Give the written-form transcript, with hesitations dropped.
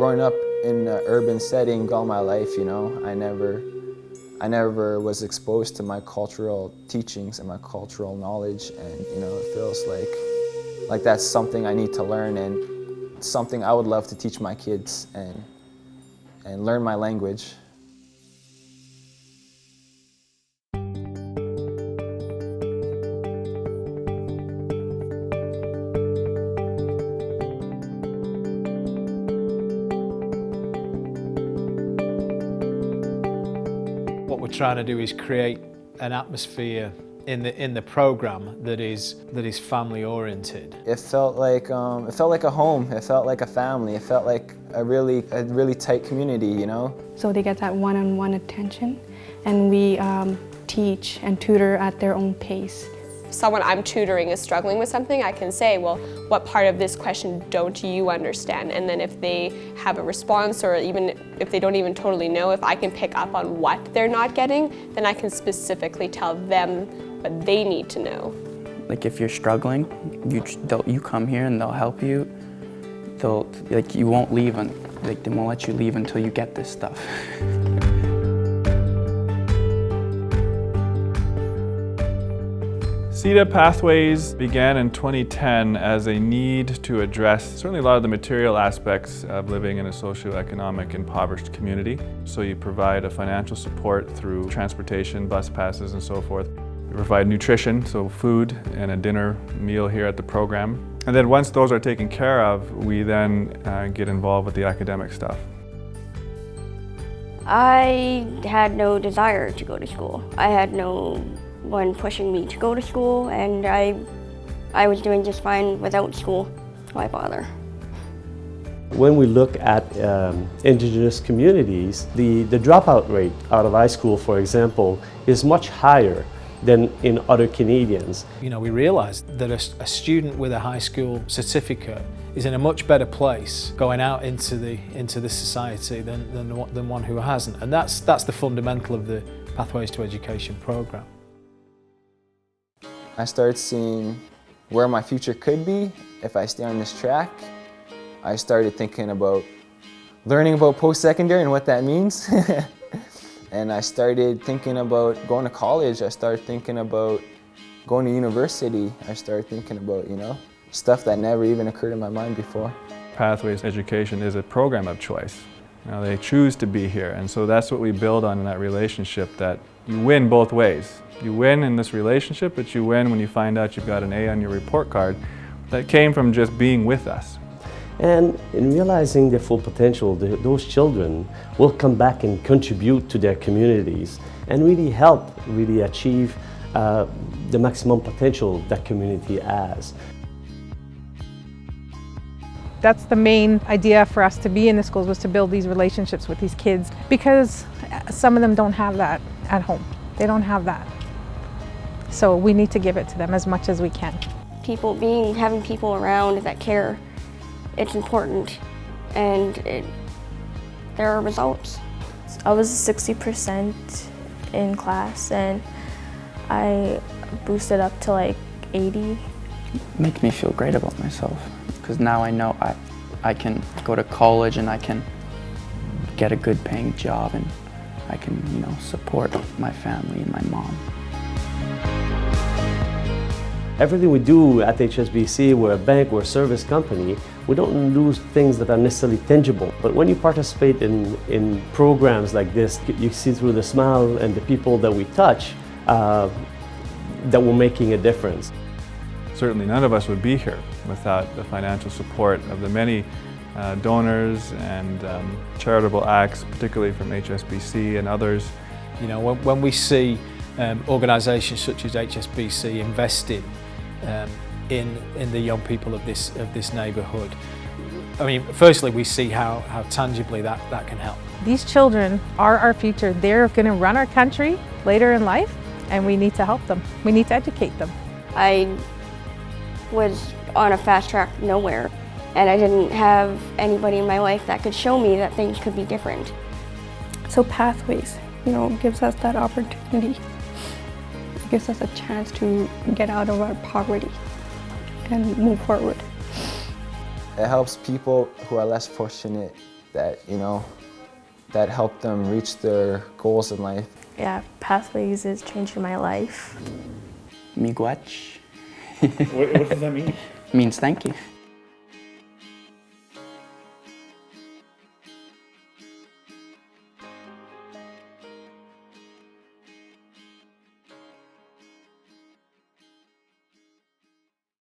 growing up in an urban setting all my life, you know, I never was exposed to my cultural teachings and my cultural knowledge, and you know, it feels like that's something I need to learn, and something I would love to teach my kids and learn my language. What we're trying to do is create an atmosphere in the program that is family oriented. It felt like a home. It felt like a family. It felt like a really tight community, you know. So they get that one-on-one attention, and we teach and tutor at their own pace. Someone I'm tutoring is struggling with something, I can say, well, what part of this question don't you understand? And then if they have a response, or even if they don't even totally know, if I can pick up on what they're not getting, then I can specifically tell them what they need to know. Like if you're struggling, you come here and they'll help you. You won't leave, they won't let you leave until you get this stuff. CETA Pathways began in 2010 as a need to address certainly a lot of the material aspects of living in a socioeconomic impoverished community. So you provide a financial support through transportation, bus passes and so forth. You provide nutrition, so food and a dinner meal here at the program. And then once those are taken care of, we then get involved with the academic stuff. I had no desire to go to school. I had no one pushing me to go to school, and I was doing just fine without school. Why bother? When we look at Indigenous communities, the dropout rate out of high school, for example, is much higher than in other Canadians. You know, we realised that a student with a high school certificate is in a much better place going out into the society than one who hasn't, and that's the fundamental of the Pathways to Education program. I started seeing where my future could be if I stay on this track. I started thinking about learning about post-secondary and what that means. And I started thinking about going to college. I started thinking about going to university. I started thinking about, you know, stuff that never even occurred in my mind before. Pathways Education is a program of choice. You know, they choose to be here, and so that's what we build on in that relationship, that you win both ways. You win in this relationship, but you win when you find out you've got an A on your report card that came from just being with us. And in realizing their full potential, those children will come back and contribute to their communities and really help achieve the maximum potential that community has. That's the main idea for us to be in the schools, was to build these relationships with these kids, because some of them don't have that at home. They don't have that. So we need to give it to them as much as we can. Having people around that care, it's important, and there are results. I was 60% in class, and I boosted up to like 80. It makes me feel great about myself, because now I know I can go to college and I can get a good paying job, and I can, you know, support my family and my mom. Everything we do at HSBC, we're a bank, we're a service company, we don't do things that are necessarily tangible. But when you participate in programs like this, you see through the smile and the people that we touch that we're making a difference. Certainly none of us would be here without the financial support of the many donors and charitable acts, particularly from HSBC and others. You know, when we see organisations such as HSBC investing in the young people of this neighbourhood, I mean, firstly we see how tangibly that can help. These children are our future. They're going to run our country later in life, and we need to help them. We need to educate them. I was on a fast track nowhere, and I didn't have anybody in my life that could show me that things could be different. So Pathways, you know, gives us that opportunity. It gives us a chance to get out of our poverty and move forward. It helps people who are less fortunate that, you know, that helped them reach their goals in life. Yeah, Pathways is changing my life. Miigwech What does that mean? means thank you.